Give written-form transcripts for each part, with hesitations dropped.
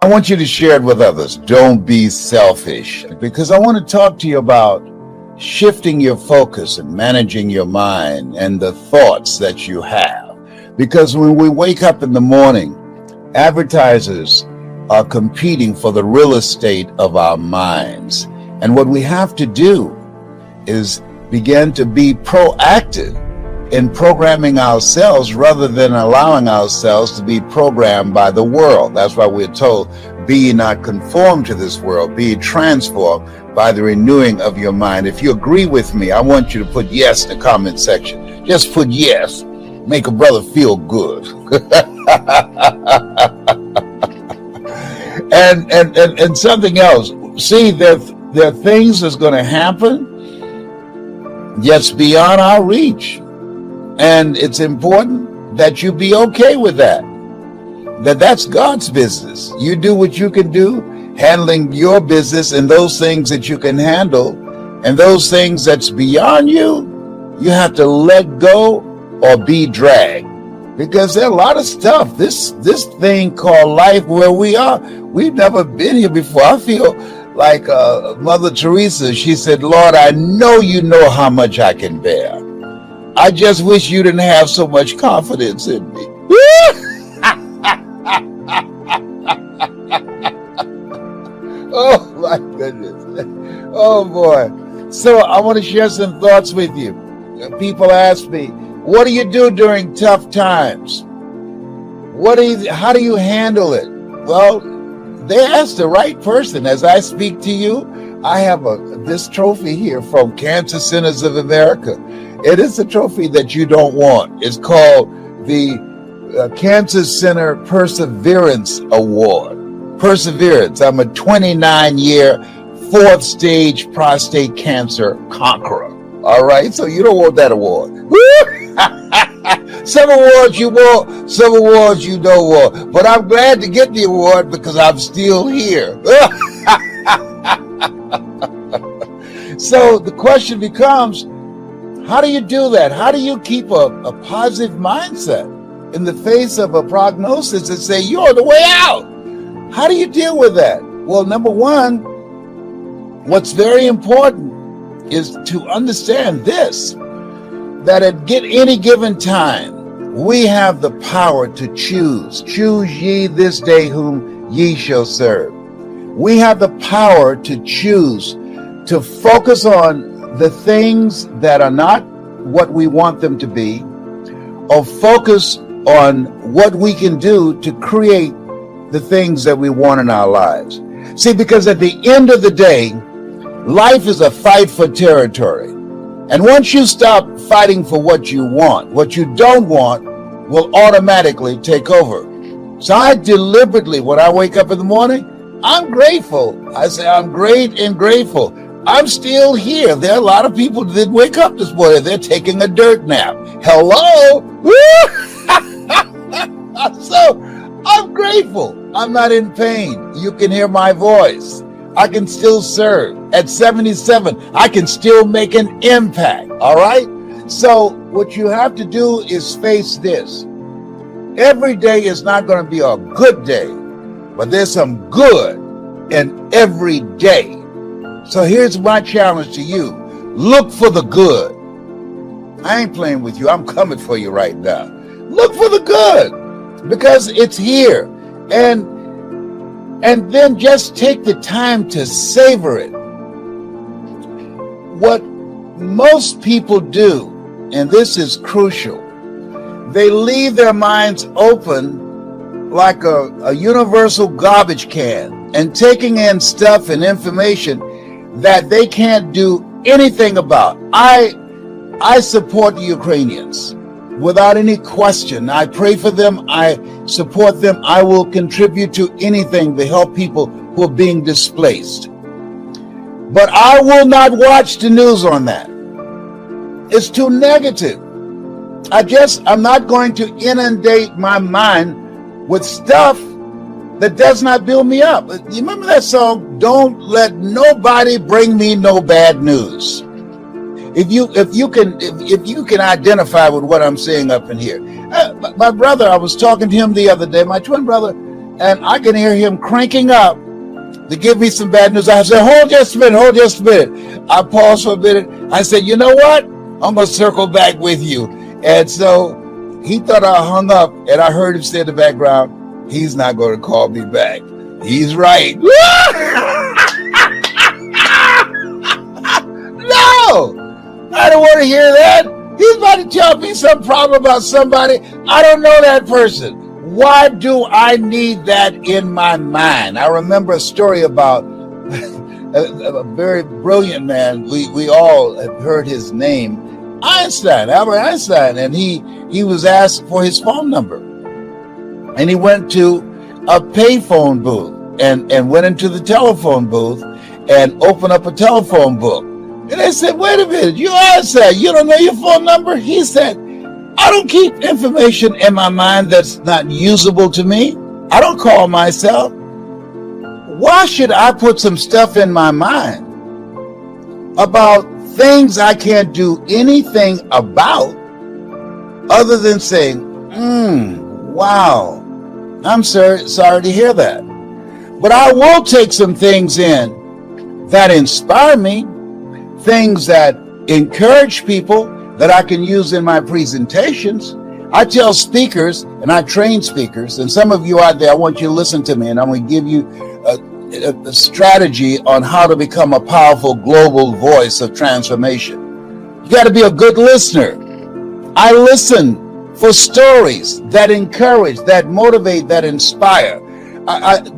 I want you to share it with others. Don't be selfish, because I want to talk to you about shifting your focus and managing your mind and the thoughts that you have. Because when we wake up in the morning, advertisers are competing for the real estate of our minds. And what we have to do is begin to be proactive in programming ourselves rather than allowing ourselves to be programmed by the world. That's why we're told, be ye not conformed to this world, be ye transformed by the renewing of your mind. If you agree with me, I want you to put yes in the comment section. Just put yes. Make a brother feel good. and something else. See, there are things that's going to happen that's beyond our reach. And it's important that you be okay with that. That's God's business. You do what you can do, handling your business and those things that you can handle, and those things that's beyond you, you have to let go or be dragged. Because there are a lot of stuff, this thing called life where we are, we've never been here before. I feel like Mother Teresa, she said, Lord, I know you know how much I can bear. I just wish you didn't have so much confidence in me. Oh my goodness. Oh boy. So I want to share some thoughts with you. People ask me, what do you do during tough times? How do you handle it? Well, they ask the right person. As I speak to you, I have this trophy here from Cancer Centers of America. It is a trophy that you don't want. It's called the Cancer Center Perseverance Award. Perseverance. I'm a 29-year, 4th stage prostate cancer conqueror. All right, so you don't want that award. Some awards you want, some awards you don't want. But I'm glad to get the award because I'm still here. So the question becomes, how do you do that? How do you keep a positive mindset in the face of a prognosis and say, you're on the way out? How do you deal with that? Well, number one, what's very important is to understand this, that at any given time, we have the power to choose. Choose ye this day whom ye shall serve. We have the power to choose to focus on the things that are not what we want them to be, or focus on what we can do to create the things that we want in our lives. See, because at the end of the day, life is a fight for territory. And once you stop fighting for what you want, what you don't want will automatically take over. So I deliberately, when I wake up in the morning, I'm grateful. I say I'm great and grateful. I'm still here. There are a lot of people that didn't wake up this morning. They're taking a dirt nap. Hello? So I'm grateful. I'm not in pain. You can hear my voice. I can still serve. At 77, I can still make an impact. All right? So what you have to do is face this. Every day is not going to be a good day, but there's some good in every day. So here's my challenge to you. Look for the good. I ain't playing with you. I'm coming for you right now. Look for the good because it's here. And then just take the time to savor it. What most people do, and this is crucial, they leave their minds open like a universal garbage can and taking in stuff and information that they can't do anything about. I support the Ukrainians without any question. I pray for them. I support them. I will contribute to anything to help people who are being displaced. But I will not watch the news on that. It's too negative. I'm not going to inundate my mind with stuff that does not build me up. You remember that song, Don't Let Nobody Bring Me No Bad News? If you can identify with what I'm saying up in here. My brother, I was talking to him the other day, my twin brother, and I can hear him cranking up to give me some bad news. I said, hold just a minute. I paused for a minute. I said, you know what? I'm going to circle back with you. And so he thought I hung up, and I heard him say in the background, he's not going to call me back. He's right. No! I don't want to hear that. He's about to tell me some problem about somebody. I don't know that person. Why do I need that in my mind? I remember a story about a very brilliant man. We all have heard his name, Albert Einstein, and he was asked for his phone number. And he went to a payphone booth and went into the telephone booth and opened up a telephone book. And they said, wait a minute, you Einstein, you don't know your phone number? He said, I don't keep information in my mind that's not usable to me. I don't call myself. Why should I put some stuff in my mind about things I can't do anything about other than saying, wow, I'm sorry to hear that. But I will take some things in that inspire me, things that encourage people that I can use in my presentations. I tell speakers, and I train speakers, and some of you out there, I want you to listen to me, and I'm going to give you a strategy on how to become a powerful global voice of transformation. You got to be a good listener. I listen for stories that encourage, that motivate, that inspire.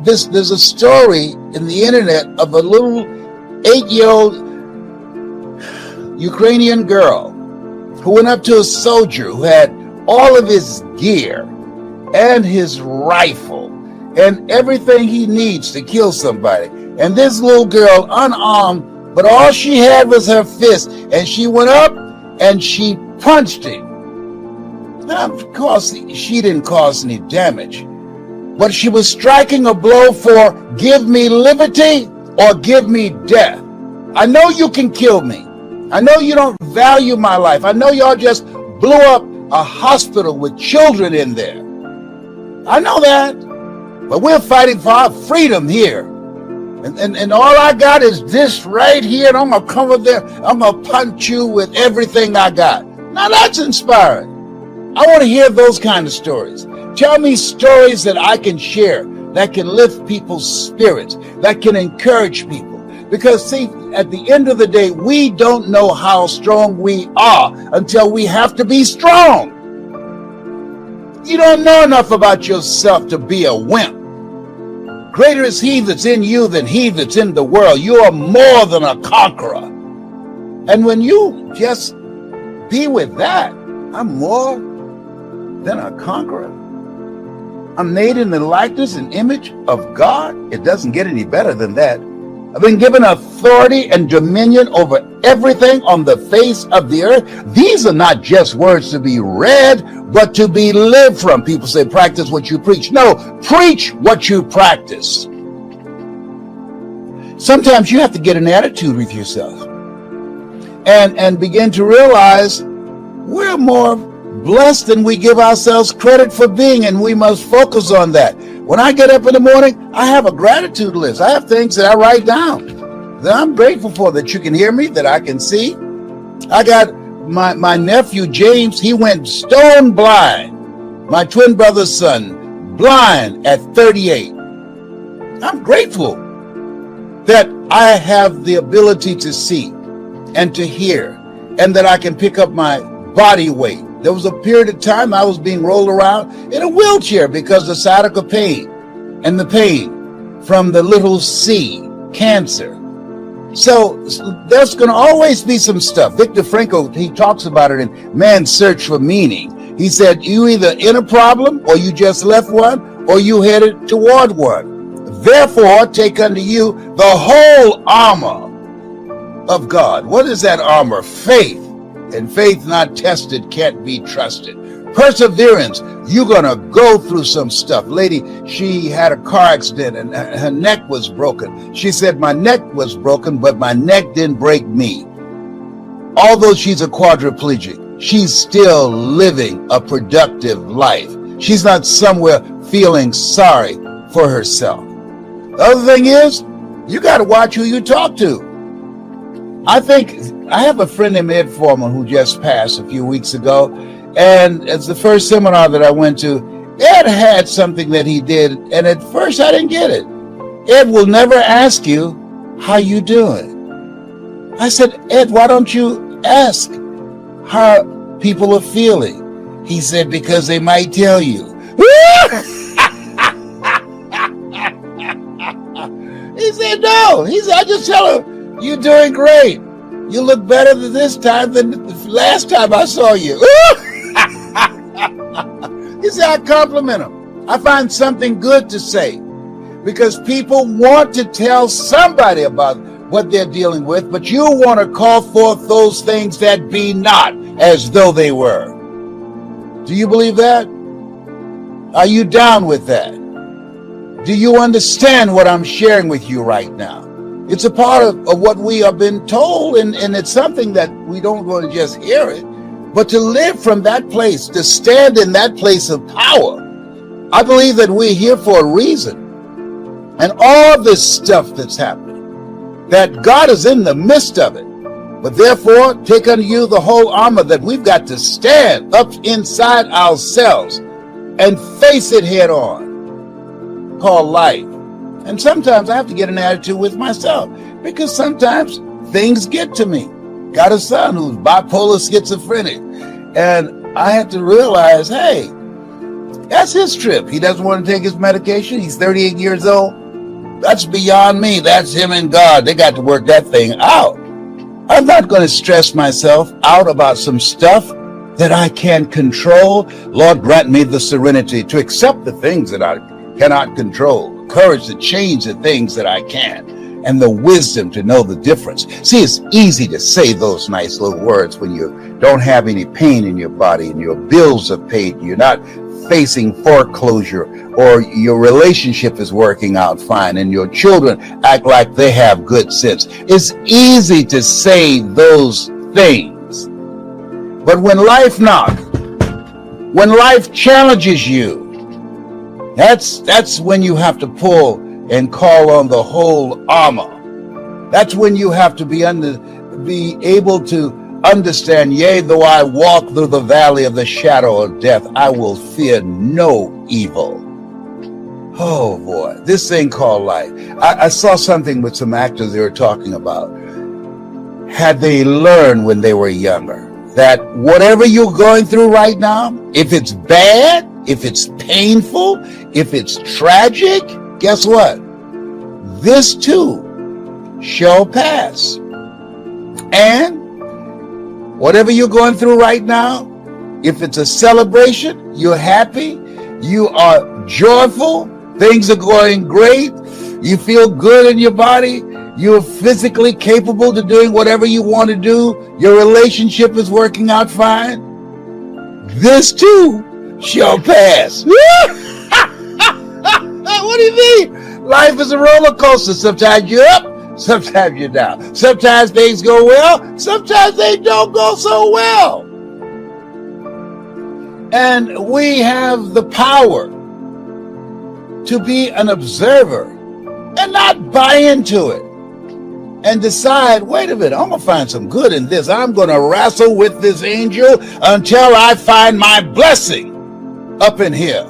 There's a story in the internet of a little 8-year-old Ukrainian girl who went up to a soldier who had all of his gear and his rifle and everything he needs to kill somebody. And this little girl, unarmed, but all she had was her fist, and she went up and she punched him. Now, of course, she didn't cause any damage, but she was striking a blow for give me liberty or give me death. I know you can kill me. I know you don't value my life. I know y'all just blew up a hospital with children in there. I know that. But we're fighting for our freedom here. And all I got is this right here, and I'm going to come up there. I'm going to punch you with everything I got. Now that's inspiring. I want to hear those kind of stories. Tell me stories that I can share, that can lift people's spirits, that can encourage people. Because, see, at the end of the day, we don't know how strong we are until we have to be strong. You don't know enough about yourself to be a wimp. Greater is he that's in you than he that's in the world. You are more than a conqueror. And when you just be with that, I'm more than a conqueror. I'm made in the likeness and image of God. It doesn't get any better than that. I've been given authority and dominion over everything on the face of the earth. These are not just words to be read, but to be lived from. People say, practice what you preach. No, preach what you practice. Sometimes you have to get an attitude with yourself and begin to realize we're more blessed than we give ourselves credit for being, and we must focus on that. When I get up in the morning, I have a gratitude list. I have things that I write down that I'm grateful for, that you can hear me, that I can see. I got my nephew, James, he went stone blind. My twin brother's son, blind at 38. I'm grateful that I have the ability to see and to hear, and that I can pick up my body weight. There was a period of time I was being rolled around in a wheelchair because of sciatica pain and the pain from the little C, cancer. So there's going to always be some stuff. Viktor Frankl, he talks about it in Man's Search for Meaning. He said, you either in a problem, or you just left one, or you headed toward one. Therefore, take unto you the whole armor of God. What is that armor? Faith. And faith not tested can't be trusted. Perseverance, you're going to go through some stuff. Lady, she had a car accident and her neck was broken. She said, my neck was broken, but my neck didn't break me. Although she's a quadriplegic, she's still living a productive life. She's not somewhere feeling sorry for herself. The other thing is, you got to watch who you talk to. I have a friend named Ed Foreman who just passed a few weeks ago, and it's the first seminar that I went to. Ed had something that he did, and at first I didn't get it. Ed will never ask you, how you doing? I said, Ed, why don't you ask how people are feeling? He said, because they might tell you. He said, no. He said, I just tell her, you're doing great. You look better this time than the last time I saw you. He said, I compliment him. I find something good to say because people want to tell somebody about what they're dealing with, but you want to call forth those things that be not as though they were. Do you believe that? Are you down with that? Do you understand what I'm sharing with you right now? It's a part of what we have been told, and it's something that we don't want to just hear it, but to live from that place, to stand in that place of power. I believe that we're here for a reason. And all this stuff that's happening, that God is in the midst of it. But therefore, take unto you the whole armor that we've got to stand up inside ourselves and face it head on, called life. And sometimes I have to get an attitude with myself because sometimes things get to me. Got a son who's bipolar schizophrenic. And I have to realize, hey, that's his trip. He doesn't want to take his medication. He's 38 years old. That's beyond me. That's him and God. They got to work that thing out. I'm not going to stress myself out about some stuff that I can't control. Lord, grant me the serenity to accept the things that I cannot control. Courage to change the things that I can, and the wisdom to know the difference. See, it's easy to say those nice little words when you don't have any pain in your body and your bills are paid, you're not facing foreclosure, or your relationship is working out fine and your children act like they have good sense. It's easy to say those things. But when life knocks, when life challenges you, that's when you have to pull and call on the whole armor. That's when you have to be able to understand, yea, though I walk through the valley of the shadow of death, I will fear no evil. Oh boy, this thing called life. I saw something with some actors they were talking about. Had they learned when they were younger that whatever you're going through right now, if it's bad, if it's painful, if it's tragic, guess what? This too shall pass. And whatever you're going through right now, if it's a celebration, you're happy, you are joyful, things are going great, you feel good in your body, you're physically capable to doing whatever you want to do, your relationship is working out fine, this too shall pass. What do you mean? Life is a roller coaster. Sometimes you're up, sometimes you're down. Sometimes things go well, sometimes they don't go so well. And we have the power to be an observer and not buy into it and decide, wait a minute, I'm going to find some good in this. I'm going to wrestle with this angel until I find my blessing up in here.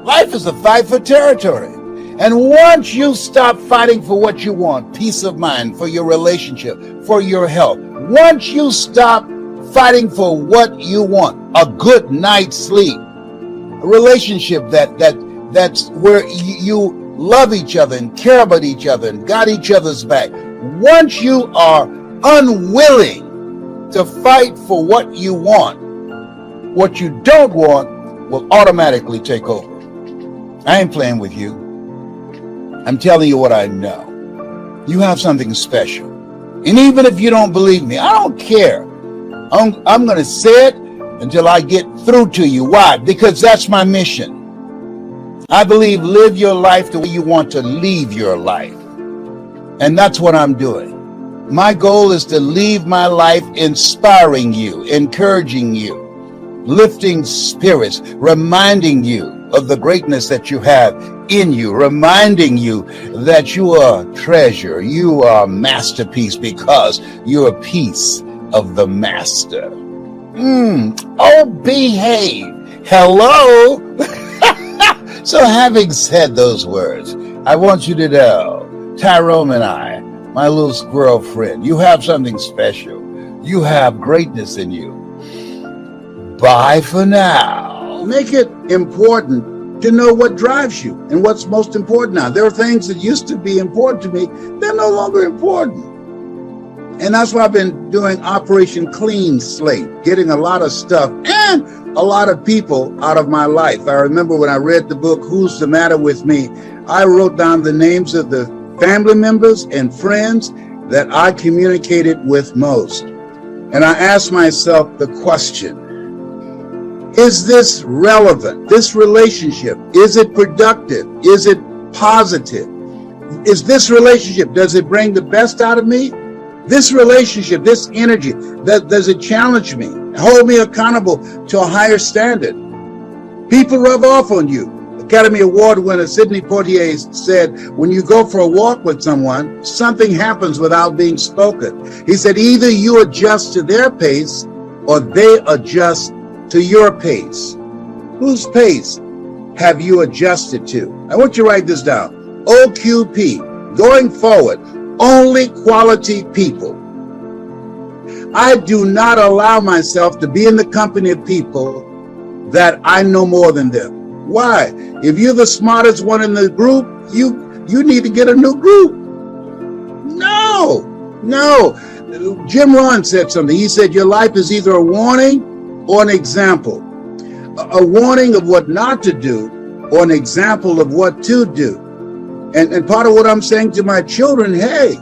Life is a fight for territory. And once you stop fighting for what you want, peace of mind, for your relationship, for your health, once you stop fighting for what you want, a good night's sleep, a relationship that's where you love each other and care about each other and got each other's back. Once you are unwilling to fight for what you want, what you don't want will automatically take over. I ain't playing with you. I'm telling you what I know. You have something special. And even if you don't believe me, I don't care. I'm going to say it until I get through to you. Why? Because that's my mission. I believe live your life the way you want to leave your life. And that's what I'm doing. My goal is to leave my life inspiring you, encouraging you, lifting spirits, reminding you of the greatness that you have in you, reminding you that you are a treasure, you are a masterpiece because you're a piece of the master. Oh, behave. Hello. So having said those words, I want you to know, Tyrone and I, my little squirrel friend, you have something special. You have greatness in you. Bye for now. Make it important to know what drives you and what's most important now. There are things that used to be important to me. They're no longer important. And that's why I've been doing Operation Clean Slate, getting a lot of stuff and a lot of people out of my life. I remember when I read the book, Who's the Matter with Me? I wrote down the names of the family members and friends that I communicated with most. And I asked myself the question, is this relevant? This relationship, is it productive? Is it positive? Is this relationship, does it bring the best out of me? This relationship, this energy, does it challenge me? Hold me accountable to a higher standard? People rub off on you. Academy Award winner Sidney Poitier said, when you go for a walk with someone, something happens without being spoken. He said, either you adjust to their pace or they adjust to your pace. Whose pace have you adjusted to? I want you to write this down. OQP, going forward, only quality people. I do not allow myself to be in the company of people that I know more than them. Why? If you're the smartest one in the group, you need to get a new group. No. Jim Rohn said something. He said your life is either a warning or an example. A warning of what not to do or an example of what to do. And part of what I'm saying to my children, hey,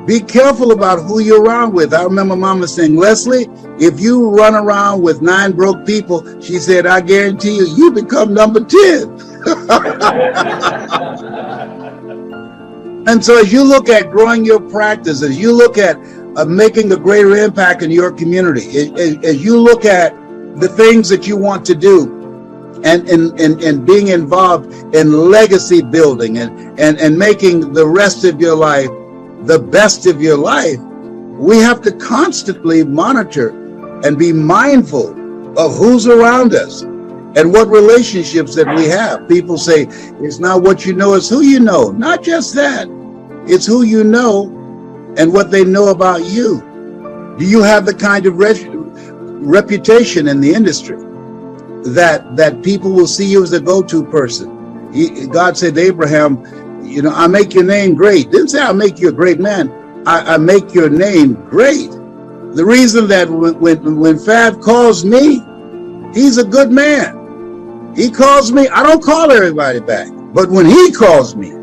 be careful about who you're around with. I remember Mama saying, Leslie, if you run around with 9 broke people, she said, I guarantee you become number 10. And so as you look at growing your practice, as you look at making a greater impact in your community, as you look at the things that you want to do, and being involved in legacy building and making the rest of your life the best of your life, we have to constantly monitor and be mindful of who's around us and what relationships that we have. People say it's not what you know, it's who you know. Not just that, it's who you know and what they know about you. Do you have the kind of reputation in the industry that people will see you as a go-to person? God said to Abraham, I make your name great. Didn't say I'll make you a great man. I make your name great. The reason that when Fab calls me, he's a good man. He calls me, I don't call everybody back. But when he calls me,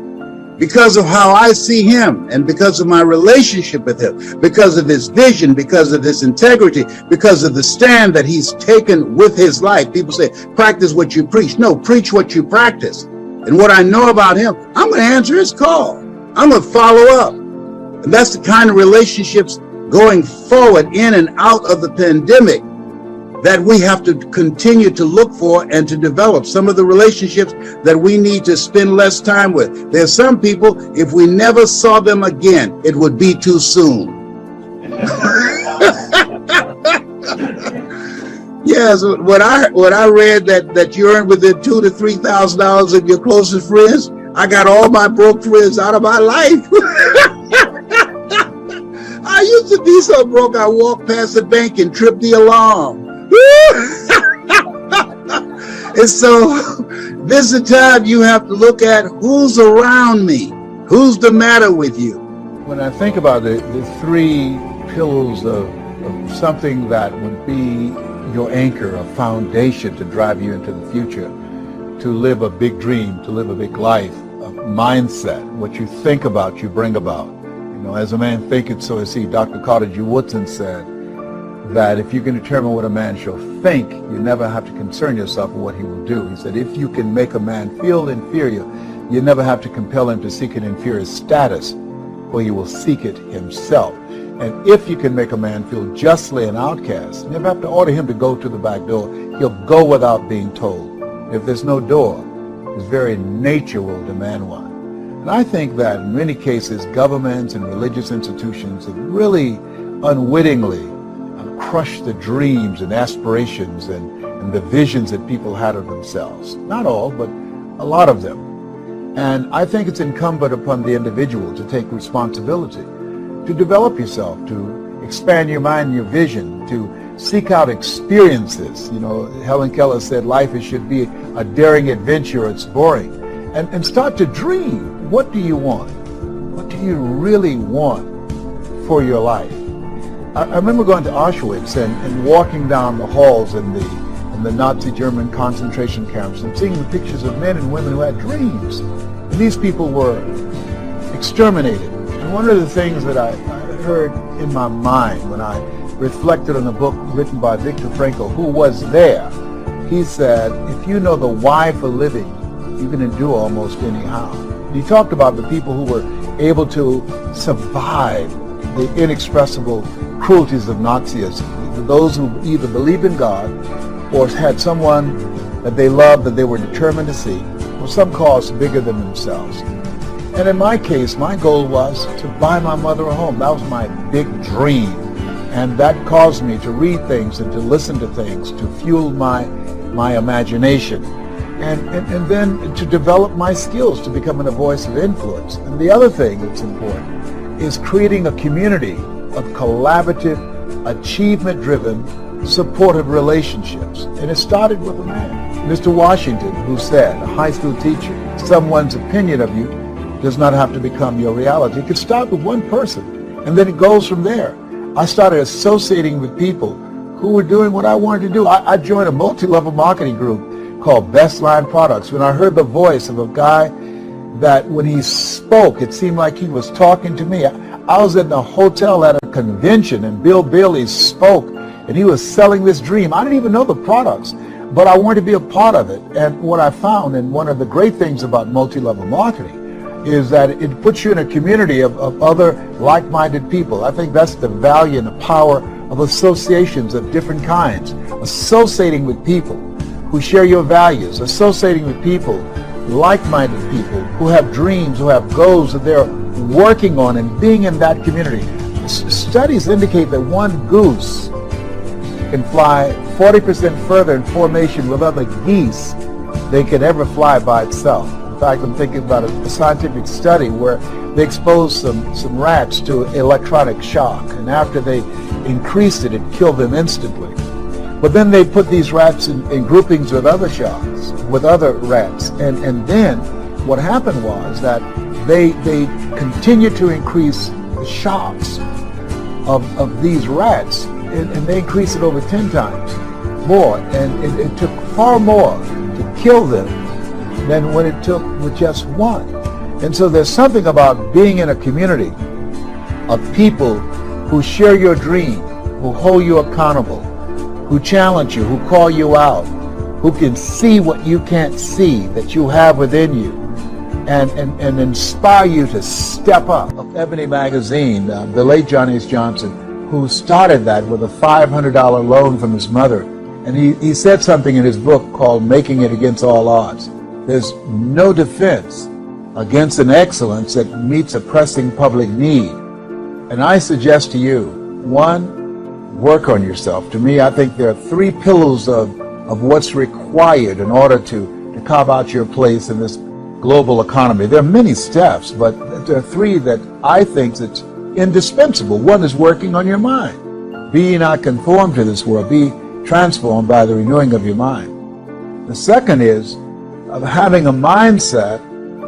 because of how I see him and because of my relationship with him, because of his vision, because of his integrity, because of the stand that he's taken with his life. People say, practice what you preach. No, preach what you practice. And what I know about him, I'm going to answer his call. I'm going to follow up. And that's the kind of relationships going forward in and out of the pandemic that we have to continue to look for and to develop. Some of the relationships that we need to spend less time with. There's some people, if we never saw them again, it would be too soon. Yes, when I read that you earn within $2,000 to $3,000 of your closest friends, I got all my broke friends out of my life. I used to be so broke, I walked past the bank and tripped the alarm. And so this is the time you have to look at who's around me, who's the matter with you. When I think about the 3 pillars of something that would be your anchor, a foundation to drive you into the future, to live a big dream, to live a big life, a mindset, what you think about, you bring about. As a man thinketh, so is he. Dr. Carter G. Woodson said that if you can determine what a man shall think, you never have to concern yourself with what he will do. He said, if you can make a man feel inferior, you never have to compel him to seek an inferior status, for he will seek it himself. And if you can make a man feel justly an outcast, you never have to order him to go to the back door. He'll go without being told. If there's no door, His very nature will demand one. And I think that in many cases, governments and religious institutions have really unwittingly crushed the dreams and aspirations and the visions that people had of themselves. Not all, but a lot of them. And I think it's incumbent upon the individual to take responsibility, to develop yourself, to expand your mind and your vision, to seek out experiences. You know, Helen Keller said life should be a daring adventure, it's boring. And start to dream. What do you want? What do you really want for your life? I remember going to Auschwitz and walking down the halls in the Nazi German concentration camps and seeing the pictures of men and women who had dreams. And these people were exterminated. And one of the things that I heard in my mind when I reflected on a book written by Viktor Frankl, who was there, he said, if you know the why for living, you can endure almost anyhow. He talked about the people who were able to survive the inexpressible cruelties of Nazism, those who either believed in God or had someone that they loved that they were determined to see, or some cause bigger than themselves. And in my case, my goal was to buy my mother a home. That was my big dream. And that caused me to read things and to listen to things, to fuel my imagination. And then to develop my skills to becoming a voice of influence. And the other thing that's important is creating a community of collaborative, achievement-driven, supportive relationships. And it started with a man, Mr. Washington, who said, a high school teacher, someone's opinion of you does not have to become your reality. It could start with one person, and then it goes from there. I started associating with people who were doing what I wanted to do. I joined a multi-level marketing group called Best Line Products. When I heard the voice of a guy that when he spoke, it seemed like he was talking to me. I was in a hotel at a convention and Bill Bailey spoke and he was selling this dream. I didn't even know the products, but I wanted to be a part of it. And what I found, and one of the great things about multi-level marketing, is that it puts you in a community of other like-minded people. I think that's the value and the power of associations of different kinds. Associating with people who share your values, associating with people, like-minded people who have dreams, who have goals that they're working on, and being in that community. Studies indicate that one goose can fly 40% further in formation with other geese than can ever fly by itself. In fact, I'm thinking about a scientific study where they exposed some rats to electronic shock, and after they increased it, it killed them instantly. But then they put these rats in groupings with other sharks, with other rats. And then what happened was that they continued to increase the shocks of these rats, and they increased it over 10 times more. And it took far more to kill them than what it took with just one. And so there's something about being in a community of people who share your dream, who hold you accountable, who challenge you, who call you out, who can see what you can't see that you have within you, and inspire you to step up. Ebony Magazine, the late John H. Johnson, who started that with a $500 loan from his mother. And he said something in his book called Making It Against All Odds. There's no defense against an excellence that meets a pressing public need. And I suggest to you, one, work on yourself. To me, I think there are three pillars of what's required in order to carve out your place in this global economy. There are many steps, but there are three that I think that's indispensable. One is working on your mind. Be ye not conformed to this world. Be transformed by the renewing of your mind. The second is of having a mindset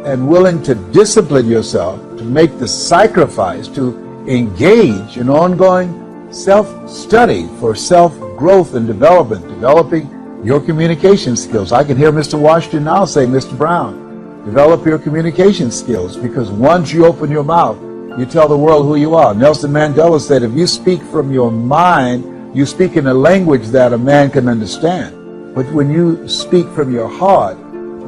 and willing to discipline yourself, to make the sacrifice, to engage in ongoing self-study for self-growth and development, developing your communication skills. I can hear Mr. Washington now say, Mr. Brown, develop your communication skills, because once you open your mouth, you tell the world who you are. Nelson Mandela said, if you speak from your mind, you speak in a language that a man can understand. But when you speak from your heart,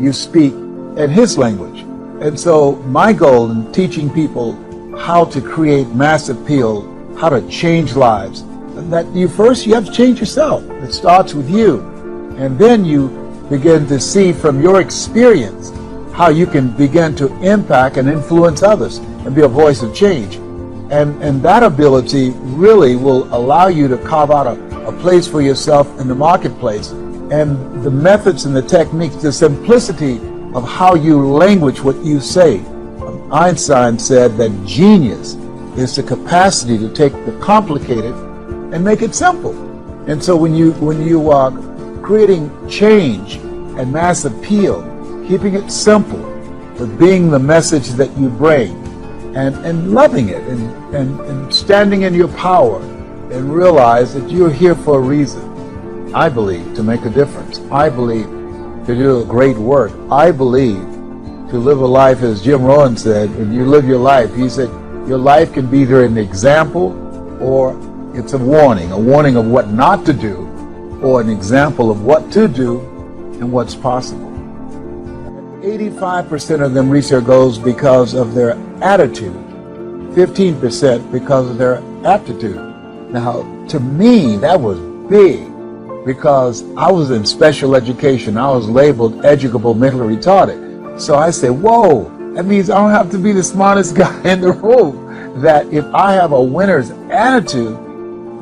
you speak in his language. And so my goal in teaching people how to create mass appeal, how to change lives, that you have to change yourself. It starts with you. And then you begin to see from your experience how you can begin to impact and influence others and be a voice of change. And that ability really will allow you to carve out a place for yourself in the marketplace. And the methods and the techniques, the simplicity of how you language what you say. Einstein said that genius is the capacity to take the complicated and make it simple. And so when you are creating change and mass appeal, keeping it simple, but being the message that you bring, and loving it, and standing in your power, and realize that you're here for a reason. I believe to make a difference. I believe to do a great work. I believe to live a life, as Jim Rohn said, when you live your life, he said, your life can be either an example or it's a warning of what not to do, or an example of what to do and what's possible. 85% of them reach their goals because of their attitude, 15% because of their aptitude. Now, to me, that was big, because I was in special education. I was labeled educable mentally retarded. So I said, whoa, that means I don't have to be the smartest guy in the room. That if I have a winner's attitude,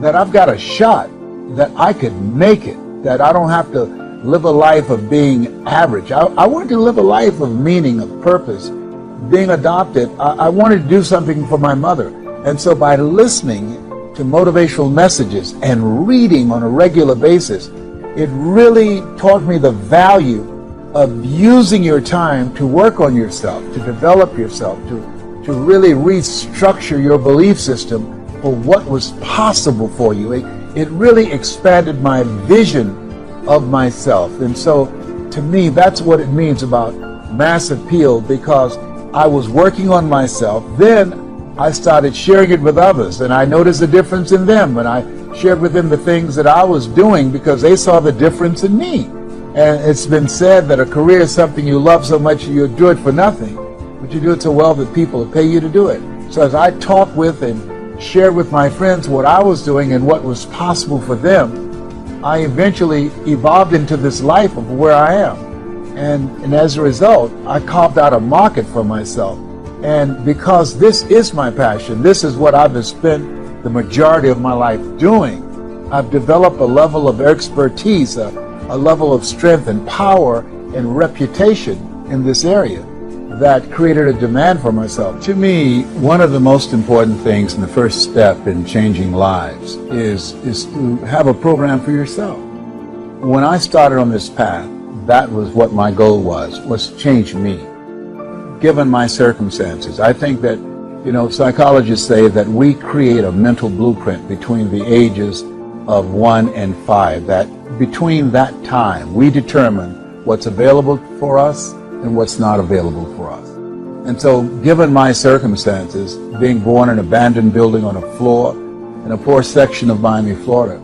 that I've got a shot, that I could make it, that I don't have to live a life of being average. I wanted to live a life of meaning, of purpose. Being adopted, I wanted to do something for my mother. And so by listening to motivational messages and reading on a regular basis, it really taught me the value of using your time to work on yourself, to develop yourself, to really restructure your belief system for what was possible for you. It really expanded my vision of myself. And so to me, that's what it means about mass appeal, because I was working on myself. Then I started sharing it with others, and I noticed a difference in them, and I shared with them the things that I was doing because they saw the difference in me. And it's been said that a career is something you love so much you do it for nothing, but you do it so well that people will pay you to do it. So as I talked with and shared with my friends what I was doing and what was possible for them, I eventually evolved into this life of where I am. And as a result, I carved out a market for myself. And because this is my passion, this is what I've spent the majority of my life doing, I've developed a level of expertise, a level of strength and power and reputation in this area that created a demand for myself. To me, one of the most important things and the first step in changing lives is to have a program for yourself. When I started on this path, that was what my goal was to change me, given my circumstances. I think that, psychologists say that we create a mental blueprint between the ages of 1 and 5, that between that time, we determine what's available for us and what's not available for us. And so, given my circumstances, being born in an abandoned building on a floor in a poor section of Miami, Florida,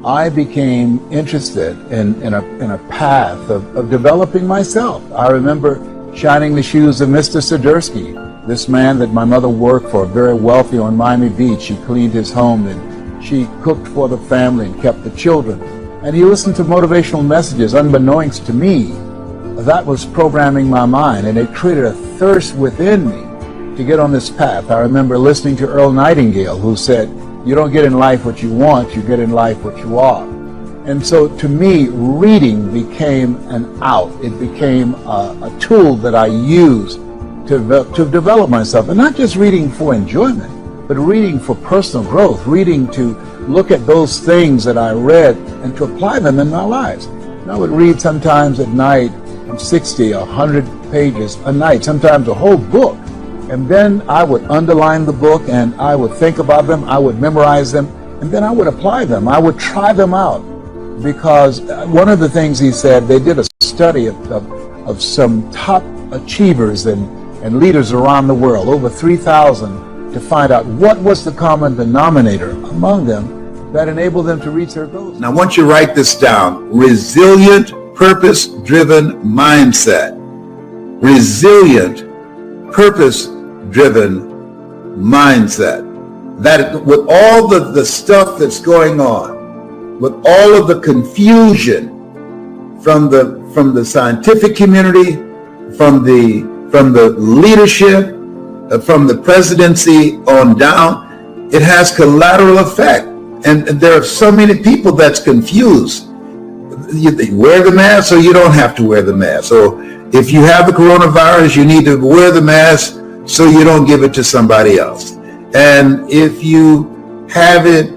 I became interested in a path of developing myself. I remember shining the shoes of Mr. Swiderski, this man that my mother worked for, very wealthy on Miami Beach. She cleaned his home and she cooked for the family and kept the children. And he listened to motivational messages unbeknownst to me. That was programming my mind, and it created a thirst within me to get on this path. I remember listening to Earl Nightingale, who said, you don't get in life what you want, you get in life what you are. And so to me, reading became an out. It became a tool that I used to develop myself. And not just reading for enjoyment, but reading for personal growth, reading to look at those things that I read and to apply them in my lives. And I would read sometimes at night 60 or 100 pages a night, sometimes a whole book. And then I would underline the book and I would think about them, I would memorize them, and then I would apply them. I would try them out. Because one of the things he said, they did a study of some top achievers and leaders around the world, over 3,000, to find out what was the common denominator among them that enabled them to reach their goals. Now I want you to write this down. Resilient, purpose-driven mindset. Resilient, purpose-driven mindset. That with all the stuff that's going on, with all of the confusion from from the scientific community, from the leadership, from the presidency on down. It has collateral effect. And there are so many people that's confused. You wear the mask or you don't have to wear the mask. So if you have the coronavirus, you need to wear the mask so you don't give it to somebody else. And if you have it,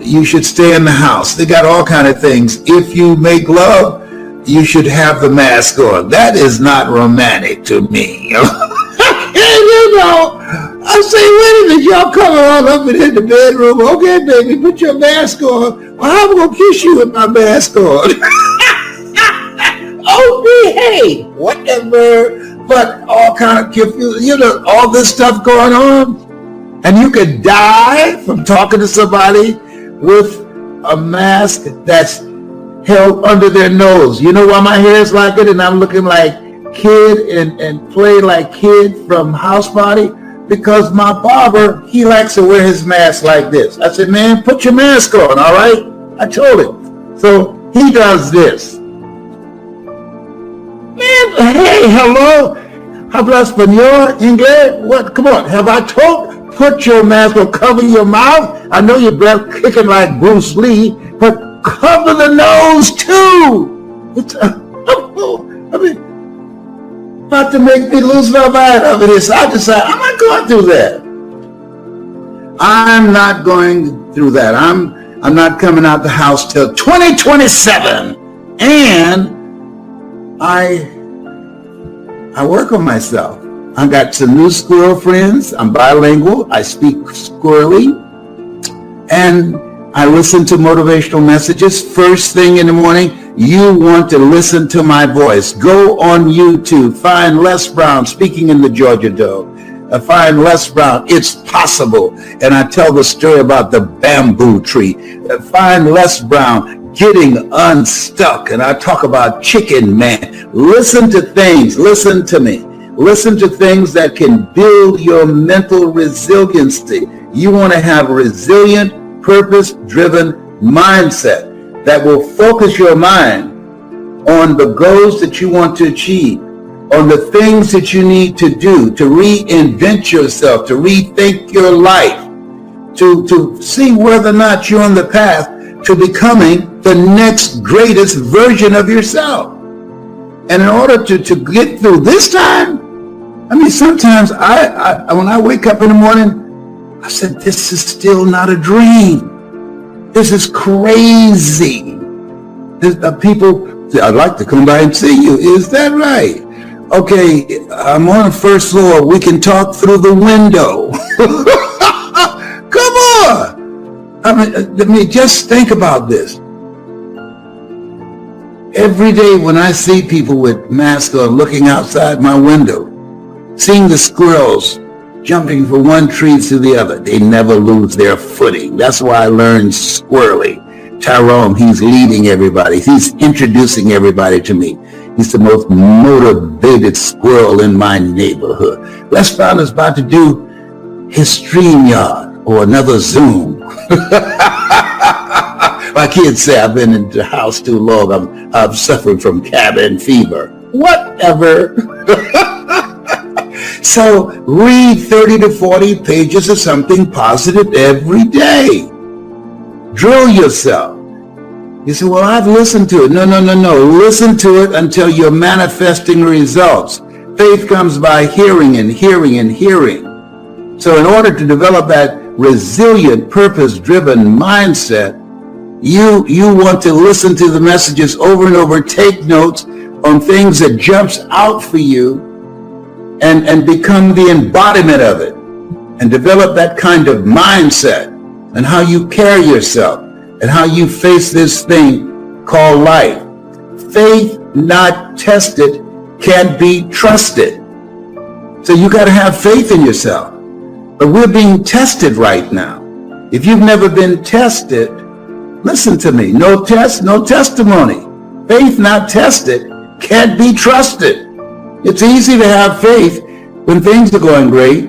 you should stay in the house. They got all kind of things. If you make love, you should have the mask on. That is not romantic to me. You know, I say, wait a minute, y'all coming all up in the bedroom. Okay, baby, put your mask on. Well, I'm going to kiss you with my mask on. Oh, hey, whatever. But all kind of confused, you know, all this stuff going on. And you could die from talking to somebody with a mask that's held under their nose. You know why my hair is like it and I'm looking like Kid and play like Kid from House Party? Because my barber, he likes to wear his mask like this. I said, man, put your mask on, all right? I told him. So he does this. Man, hey, hello. Habla español, English? What? Come on, have I told? Put your mask on, cover your mouth. I know your breath kicking like Bruce Lee, but cover the nose too. It's, I mean, about to make me lose my mind over this. I decided I'm not going through that. I'm not going through that. I'm not coming out the house till 2027. And I work on myself. I got some new squirrel friends. I'm bilingual. I speak squirrely. And I listen to motivational messages first thing in the morning. You want to listen to my voice. Go on YouTube. Find Les Brown speaking in the Georgia Dome. Find Les Brown. It's possible. And I tell the story about the bamboo tree. Find Les Brown getting unstuck. And I talk about Chicken Man. Listen to things. Listen to me. Listen to things that can build your mental resiliency. You want to have a resilient, purpose-driven mindset that will focus your mind on the goals that you want to achieve, on the things that you need to do to reinvent yourself, to rethink your life, to see whether or not you're on the path to becoming the next greatest version of yourself. And in order to get through this time, I mean, sometimes I when I wake up in the morning, I said, this is still not a dream. This is crazy. People, I'd like to come by and see you. Is that right? Okay, I'm on the first floor. We can talk through the window. Come on. I mean, just think about this. Every day when I see people with masks on looking outside my window, seeing the squirrels jumping from one tree to the other, they never lose their footing. That's why I learned squirrely. Tyrone, he's leading everybody. He's introducing everybody to me. He's the most motivated squirrel in my neighborhood. Les Brown is about to do his StreamYard or another Zoom. My kids say I've been in the house too long. I'm suffering from cabin fever. Whatever. So read 30 to 40 pages of something positive every day. Drill yourself. You say, well, I've listened to it. No. Listen to it until you're manifesting results. Faith comes by hearing and hearing and hearing. So in order to develop that resilient, purpose-driven mindset, you want to listen to the messages over and over, take notes on things that jumps out for you, and become the embodiment of it, and develop that kind of mindset and how you carry yourself and how you face this thing called life. Faith not tested can't be trusted. So you got to have faith in yourself. But we're being tested right now. If you've never been tested, listen to me. No test, no testimony. Faith not tested can't be trusted. It's easy to have faith when things are going great.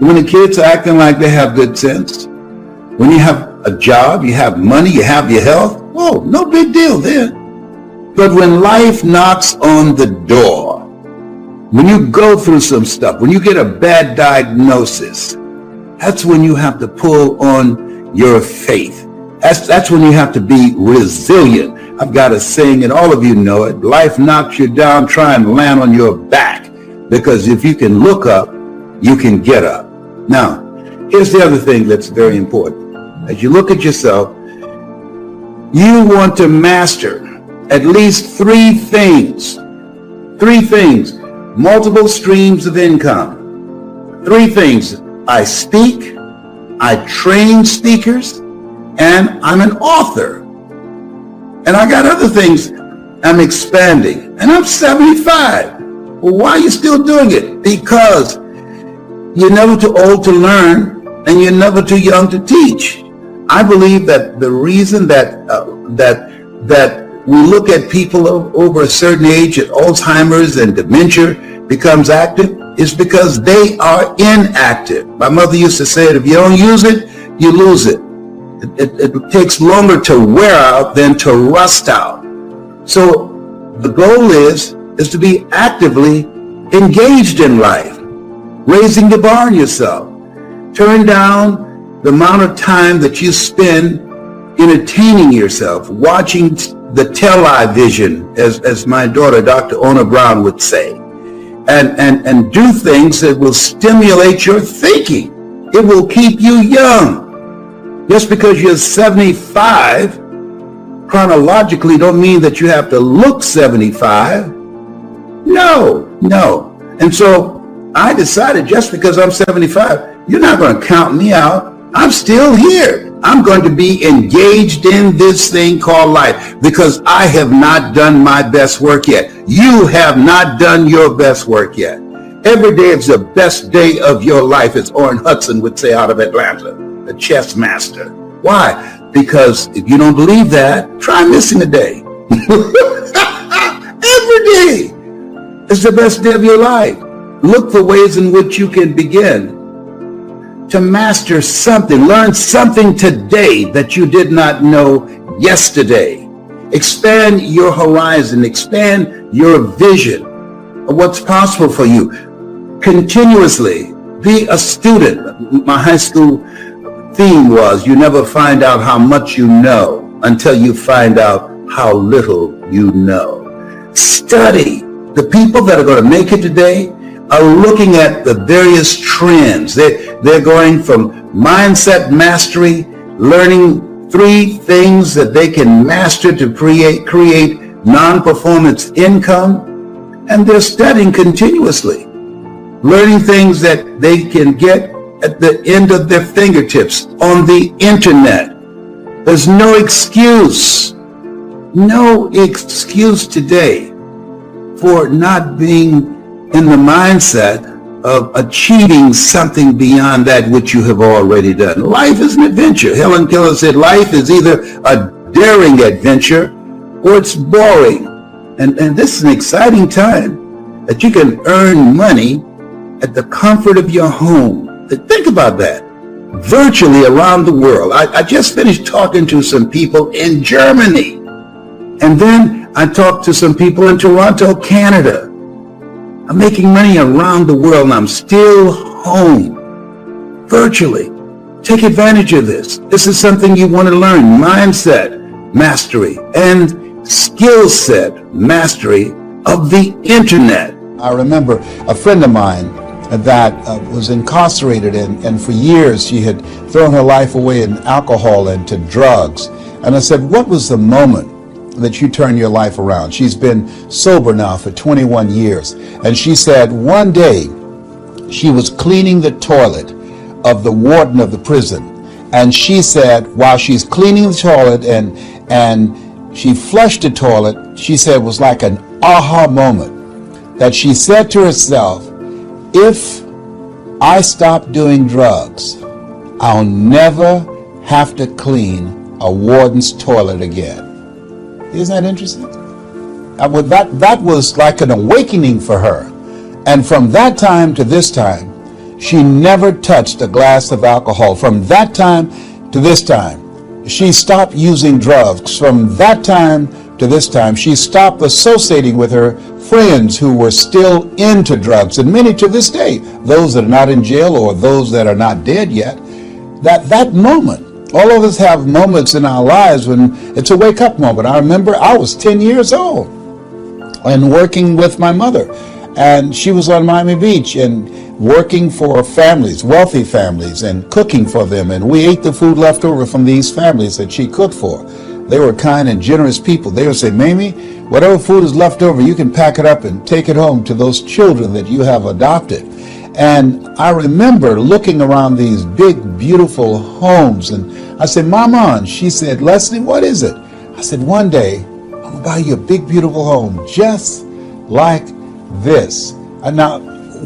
When the kids are acting like they have good sense. When you have a job, you have money, you have your health. Whoa, no big deal then. But when life knocks on the door, when you go through some stuff, when you get a bad diagnosis, that's when you have to pull on your faith. That's when you have to be resilient. I've got a saying, and all of you know it: life knocks you down, try and land on your back. Because if you can look up, you can get up. Now, here's the other thing that's very important. As you look at yourself, you want to master at least three things. Multiple streams of income. Three things. I speak, I train speakers, and I'm an author. And I got other things I'm expanding. And I'm 75. Well, why are you still doing it? Because you're never too old to learn, and you're never too young to teach. I believe that the reason that we look at people over a certain age, at Alzheimer's and dementia becomes active, is because they are inactive. My mother used to say it: if you don't use it, you lose it. It takes longer to wear out than to rust out. So the goal is to be actively engaged in life, raising the bar on yourself. Turn down the amount of time that you spend entertaining yourself, watching the television, as my daughter, Dr. Ona Brown, would say, and do things that will stimulate your thinking. It will keep you young. Just because you're 75, chronologically don't mean that you have to look 75. No. And so I decided, just because I'm 75, you're not going to count me out. I'm still here. I'm going to be engaged in this thing called life, because I have not done my best work yet. You have not done your best work yet. Every day is the best day of your life, as Orrin Hudson would say out of Atlanta, the chess master. Why? Because if you don't believe that, try missing a day. Every day is the best day of your life. Look for ways in which you can begin to master something. Learn something today that you did not know yesterday. Expand your horizon. Expand your vision of what's possible for you. Continuously be a student. My high school theme was, you never find out how much you know until you find out how little you know. Study. The people that are going to make it today are looking at the various trends. They're going from mindset mastery, learning three things that they can master to create non-performance income, and they're studying continuously, learning things that they can get at the end of their fingertips on the internet. There's no excuse today for not being in the mindset of achieving something beyond that which you have already done. Life is an adventure. Helen Keller said life is either a daring adventure or it's boring. And this is an exciting time that you can earn money at the comfort of your home. Think about that. Virtually around the world. I just finished talking to some people in Germany. And then I talked to some people in Toronto, Canada. I'm making money around the world, and I'm still home, virtually. Take advantage of this. This is something you want to learn: mindset mastery and skill set mastery of the internet. I remember a friend of mine that was incarcerated, and for years she had thrown her life away in alcohol and to drugs. And I said, what was the moment that you turned your life around? She's been sober now for 21 years. And she said one day she was cleaning the toilet of the warden of the prison. And she said, while she's cleaning the toilet and she flushed the toilet, she said it was like an aha moment, that she said to herself, if I stop doing drugs, I'll never have to clean a warden's toilet again. Isn't that interesting? That was like an awakening for her. And from that time to this time, she never touched a glass of alcohol. From that time to this time, she stopped using drugs. From that time to this time, she stopped associating with her friends who were still into drugs, and many to this day, those that are not in jail or those that are not dead yet. That moment, all of us have moments in our lives when it's a wake-up moment. I remember I was 10 years old and working with my mother, and she was on Miami Beach and working for families, wealthy families, and cooking for them, and we ate the food left over from these families that she cooked for. They were kind and generous people. They would say, Mamie, whatever food is left over, you can pack it up and take it home to those children that you have adopted. And I remember looking around these big, beautiful homes, and I said, Mama, and she said, Leslie, what is it? I said, one day, I'm going to buy you a big, beautiful home just like this. And now,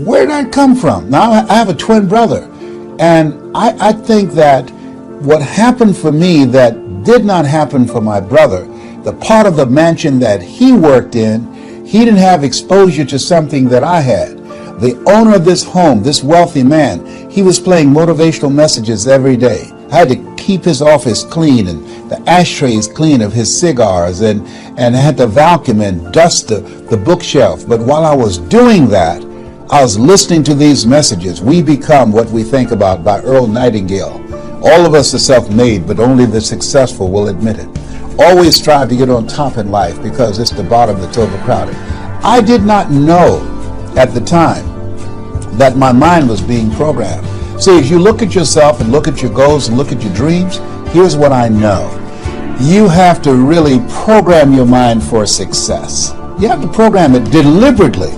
where did that come from? Now, I have a twin brother, and I think that what happened for me that did not happen for my brother, the part of the mansion that he worked in, he didn't have exposure to something that I had. The owner of this home, this wealthy man, he was playing motivational messages every day. I had to keep his office clean and the ashtrays clean of his cigars, and I had to vacuum and dust the bookshelf. But while I was doing that, I was listening to these messages. We become what we think about, by Earl Nightingale. All of us are self-made, but only the successful will admit it. Always strive to get on top in life, because it's the bottom that's overcrowded. I did not know at the time that my mind was being programmed. See, as you look at yourself and look at your goals and look at your dreams, here's what I know. You have to really program your mind for success. You have to program it deliberately.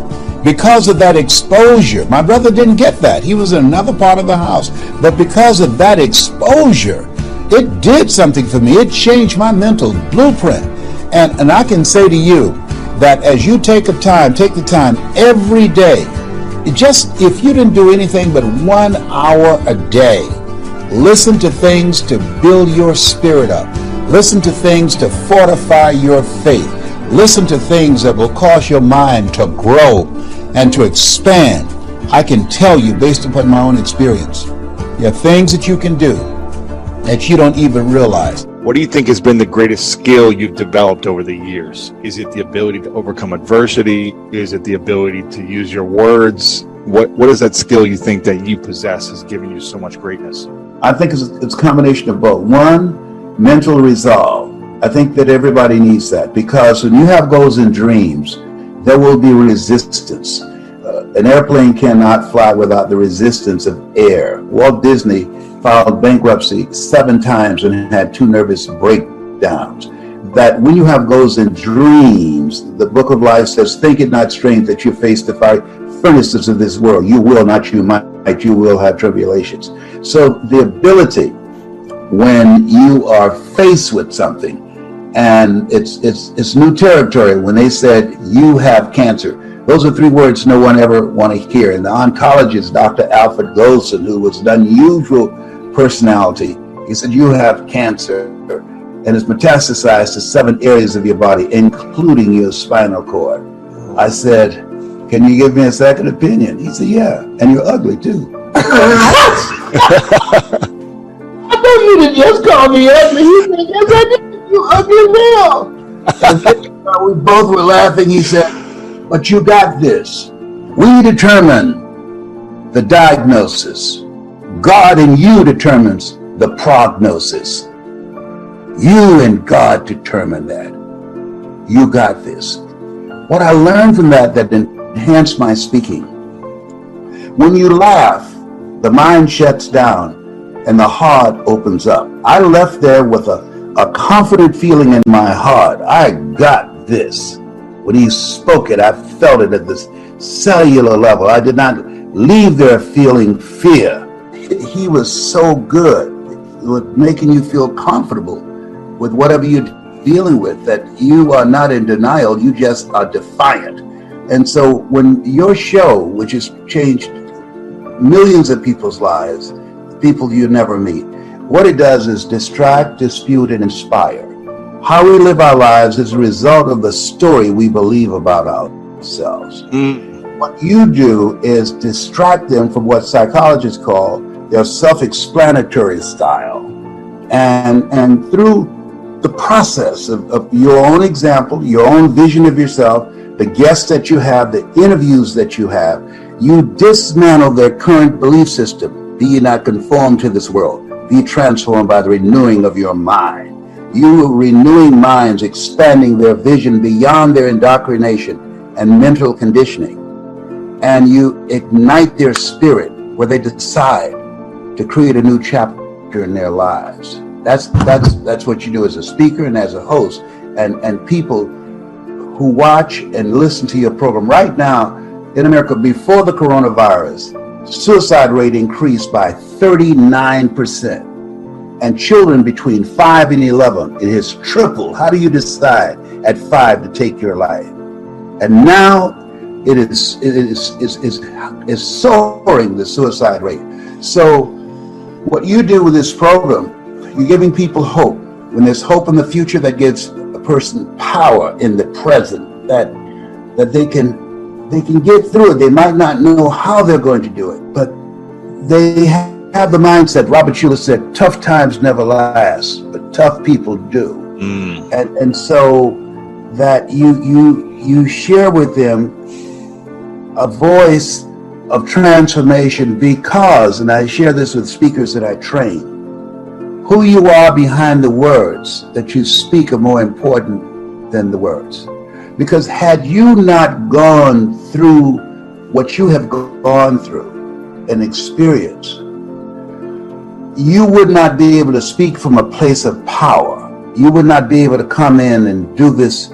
Because of that exposure, my brother didn't get that. He was in another part of the house. But because of that exposure, it did something for me. It changed my mental blueprint. And I can say to you that as you take the time every day, if you didn't do anything but 1 hour a day, listen to things to build your spirit up. Listen to things to fortify your faith. Listen to things that will cause your mind to grow and to expand. I can tell you, based upon my own experience, there are things that you can do that you don't even realize. What do you think has been the greatest skill you've developed over the years? Is it the ability to overcome adversity? Is it the ability to use your words? What is that skill you think that you possess has given you so much greatness? I think it's a combination of both. One, mental resolve. I think that everybody needs that, because when you have goals and dreams, there will be resistance. An airplane cannot fly without the resistance of air. Walt Disney filed bankruptcy 7 times and had 2 nervous breakdowns. That when you have goals and dreams, the book of life says, think it not strange that you face the fiery furnaces of this world. You will, not you might, you will have tribulations. So the ability, when you are faced with something, and it's new territory, when they said you have cancer, those are 3 words no one ever want to hear. And the oncologist, Dr. Alfred Goldson, who was an unusual personality, he said, you have cancer, and it's metastasized to 7 areas of your body, including your spinal cord. I said, can you give me a second opinion? He said, yeah, and you're ugly too. I thought you didn't just call me ugly. He said, yes, I did. You ugly now. And then, we both were laughing. He said, but you got this. We determine the diagnosis. God in you determines the prognosis. You and God determine that. You got this. What I learned from that enhanced my speaking. When you laugh, the mind shuts down and the heart opens up. I left there with a confident feeling in my heart. I got this. When he spoke it, I felt it at this cellular level. I did not leave there feeling fear. He was so good with making you feel comfortable with whatever you're dealing with, that you are not in denial, you just are defiant. And so when your show, which has changed millions of people's lives, people you never meet, what it does is distract, dispute, and inspire. How we live our lives is a result of the story we believe about ourselves. What you do is distract them from what psychologists call their self-explanatory style. And through the process of your own example, your own vision of yourself, the guests that you have, the interviews that you have, you dismantle their current belief system. Be ye not conformed to this world. Be transformed by the renewing of your mind. You are renewing minds, expanding their vision beyond their indoctrination and mental conditioning. And you ignite their spirit where they decide to create a new chapter in their lives. That's what you do as a speaker and as a host. And people who watch and listen to your program right now in America, before the coronavirus, suicide rate increased by 39%. And children between 5 and 11, it has tripled. How do you decide at 5 to take your life? And now it is soaring, the suicide rate. So what you do with this program, you're giving people hope. When there's hope in the future, that gives a person power in the present, that they can get through it. They might not know how they're going to do it, but they have the mindset. Robert Schuller said, tough times never last, but tough people do. And so that you share with them a voice of transformation, because, and I share this with speakers that I train, who you are behind the words that you speak are more important than the words. Because had you not gone through what you have gone through and experienced, you would not be able to speak from a place of power. You would not be able to come in and do this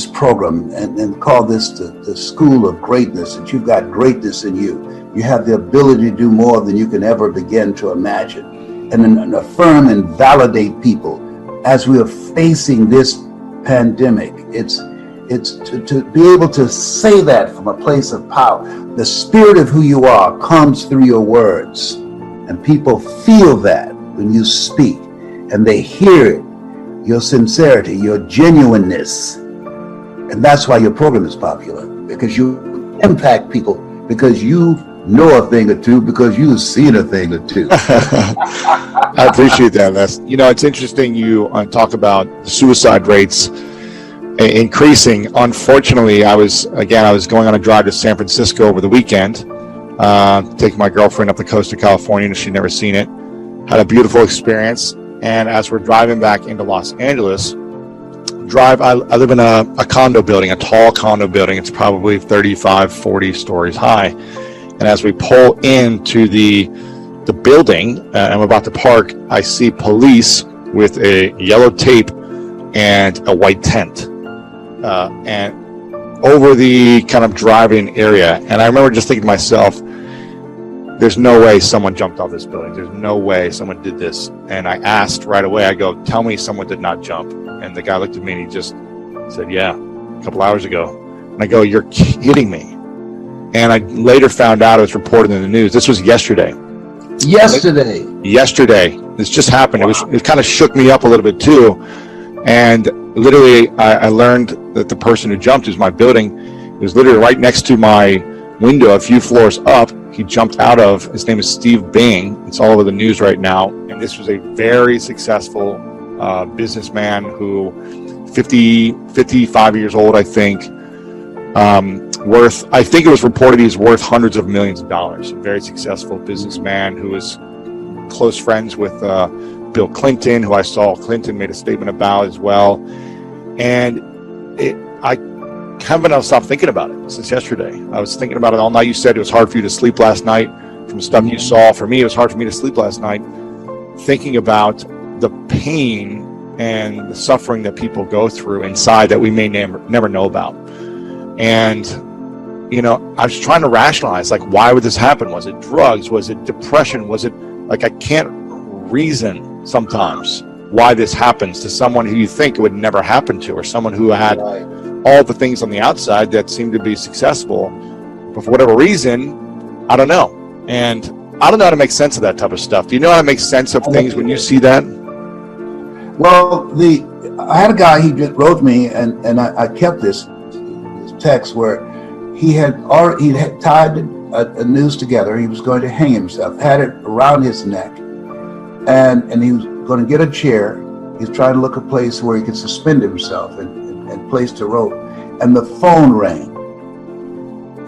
program and call this the school of greatness, that you've got greatness in you. You have the ability to do more than you can ever begin to imagine. And then affirm and validate people as we are facing this pandemic. It's to be able to say that from a place of power. The spirit of who you are comes through your words, and people feel that when you speak, and they hear it, your sincerity, your genuineness. And that's why your program is popular, because you impact people, because you know a thing or two, because you've seen a thing or two. I appreciate that. It's interesting you talk about suicide rates increasing. Unfortunately, I was going on a drive to San Francisco over the weekend, taking my girlfriend up the coast of California, and she'd never seen it. Had a beautiful experience. And as we're driving back into Los Angeles, I live in a condo building, a tall condo building. It's probably 35, 40 stories high. And as we pull into the building, and we're about to park, I see police with a yellow tape and a white tent, and over the kind of driving area. And I remember just thinking to myself, there's no way someone jumped off this building. There's no way someone did this. And I asked right away, I go, tell me someone did not jump. And the guy looked at me and he just said, yeah, a couple hours ago. And I go, you're kidding me. And I later found out, it was reported in the news. This was yesterday. Yesterday. This just happened. Wow. It kind of shook me up a little bit too. And literally, I learned that the person who jumped is my building. It was literally right next to my window, a few floors up. He jumped out of. His name is Steve Bing. It's all over the news right now. And this was a very successful businessman who, 55 years old, I think. I think it was reported he's worth hundreds of millions of dollars. A very successful businessman who is close friends with Bill Clinton, who I saw Clinton made a statement about as well. And I haven't been able to stop thinking about it since yesterday. I was thinking about it all night. You said it was hard for you to sleep last night from stuff you saw. For me, it was hard for me to sleep last night thinking about the pain and the suffering that people go through inside that we may never know about. And, I was trying to rationalize, like, why would this happen? Was it drugs? Was it depression? Was it, like, I can't reason sometimes why this happens to someone who you think it would never happen to, or someone who had all the things on the outside that seemed to be successful, but for whatever reason, I don't know. And I don't know how to make sense of that type of stuff. Do you know how to make sense of things when you see that? Well, I had a guy, he just wrote me, and I kept this text where he had tied a noose together. He was going to hang himself, had it around his neck, and he was going to get a chair He's trying to look a place where he can suspend himself and place the rope. And the phone rang.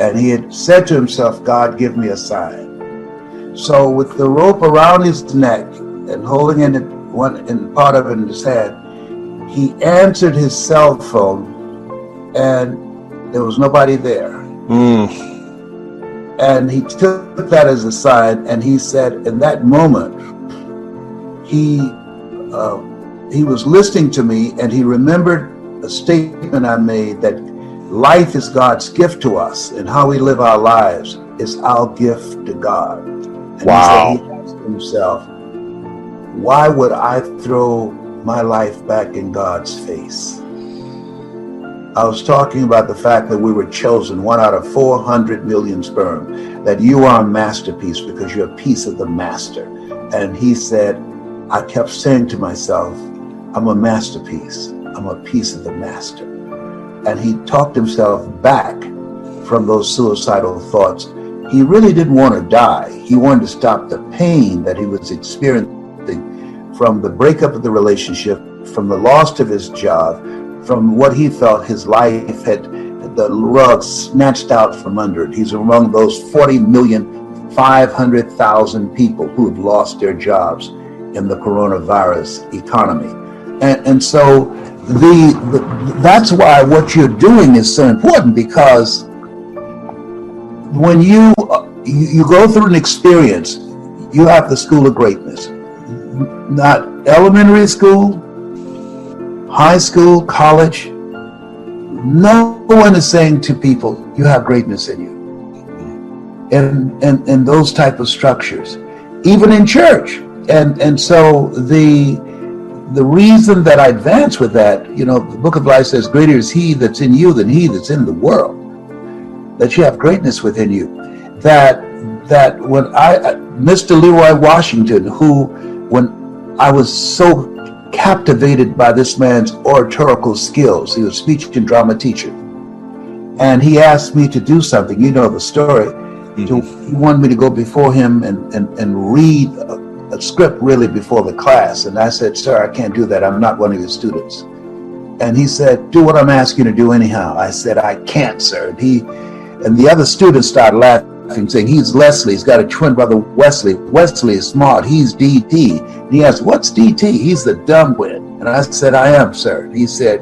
And he had said to himself, God, give me a sign. So with the rope around his neck and holding in part of it in his hand, he answered his cell phone, and there was nobody there. And he took that as a sign, and he said in that moment, he was listening to me, and he remembered a statement I made that life is God's gift to us, and how we live our lives is our gift to God. And Wow. he asked himself, why would I throw my life back in God's face? I was talking about the fact that we were chosen, 1 out of 400 million sperm, that you are a masterpiece because you're a piece of the master. And he said, I kept saying to myself, I'm a masterpiece. I'm a piece of the master. And he talked himself back from those suicidal thoughts. He really didn't want to die. He wanted to stop the pain that he was experiencing from the breakup of the relationship, from the loss of his job, from what he felt his life had the rug snatched out from under it. He's among those 40,500,000 people who have lost their jobs in the coronavirus economy. And so that's why what you're doing is so important, because when you go through an experience, you have the school of greatness. Not elementary school, high school, college. No one is saying to people, you have greatness in you. In those type of structures, even in church. And so the reason that I advance with that, the Book of Life says, greater is he that's in you than he that's in the world. That you have greatness within you. That when Mr. Leroy Washington, when I was so captivated by this man's oratorical skills, he was a speech and drama teacher, and he asked me to do something. You know the story. He wanted me to go before him and read a script really before the class. And I said, sir, I can't do that. I'm not one of your students. And he said, do what I'm asking you to do anyhow. I said, I can't, sir. And the other students started laughing, saying, he's Leslie. He's got a twin brother, Wesley. Wesley is smart. He's DT. And he asked, what's DT? He's the dumb one. And I said, I am, sir. And he said,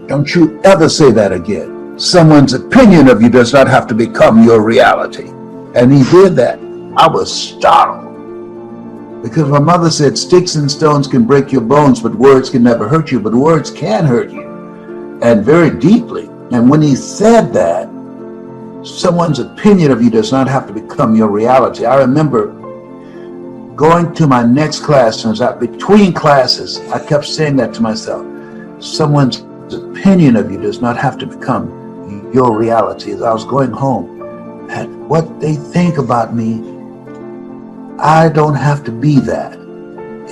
don't you ever say that again. Someone's opinion of you does not have to become your reality. And he did that. I was startled. Because my mother said, sticks and stones can break your bones, but words can never hurt you. But words can hurt you, and very deeply. And when he said that, someone's opinion of you does not have to become your reality. I remember going to my next class, and between classes, I kept saying that to myself. Someone's opinion of you does not have to become your reality. As I was going home, and what they think about me, I don't have to be that.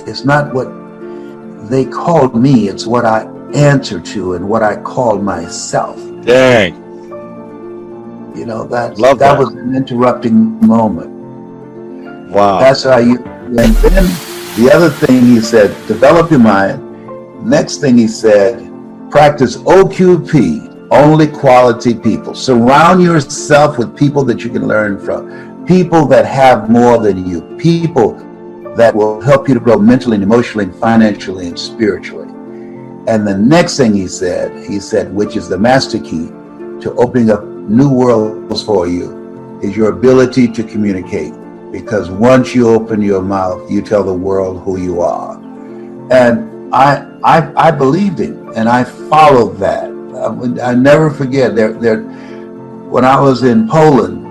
It's not what they called me, it's what I answer to and what I call myself. Dang. That Love was an interrupting moment. Wow. That's how and then the other thing he said, develop your mind. Next thing he said, practice OQP, only quality people. Surround yourself with people that you can learn from. People that have more than you, people that will help you to grow mentally and emotionally and financially and spiritually. And the next thing he said, which is the master key to opening up new worlds for you, is your ability to communicate. Because once you open your mouth, you tell the world who you are. And I believed him, and I followed that. I never forget, when I was in Poland,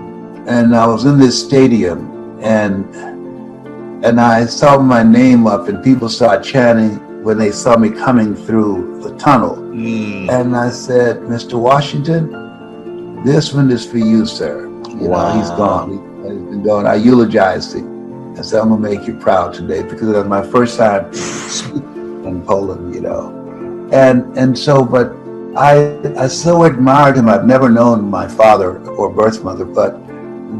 and I was in this stadium, and I saw my name up, and people started chanting when they saw me coming through the tunnel. And I said, Mr. Washington, this one is for you, sir. Wow. He's gone. He's been gone. I eulogized him. I said, I'm gonna make you proud today, because it was my first time speaking in Poland, And so, but I so admired him. I've never known my father or birth mother, but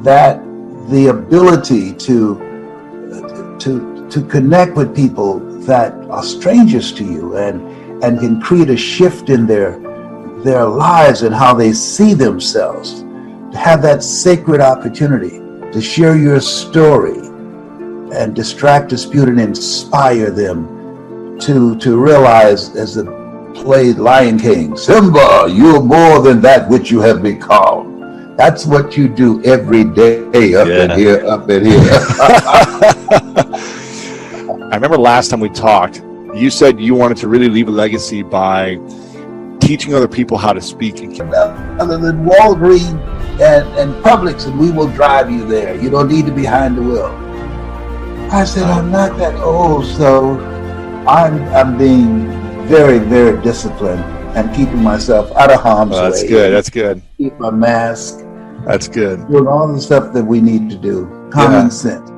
that the ability to connect with people that are strangers to you and can create a shift in their lives and how they see themselves. To have that sacred opportunity to share your story and distract, dispute, and inspire them to realize, as the play Lion King, Simba, you're more than that which you have become. That's what you do every day, up in here. I remember last time we talked, you said you wanted to really leave a legacy by teaching other people how to speak. Other than Walgreens and Publix, and we will drive you there. You don't need to be behind the wheel. I said, I'm not that old, so I'm being very, very disciplined and keeping myself out of harm's way. That's good. That's good. Keep my mask. That's good. Doing all the stuff that we need to do. Common sense.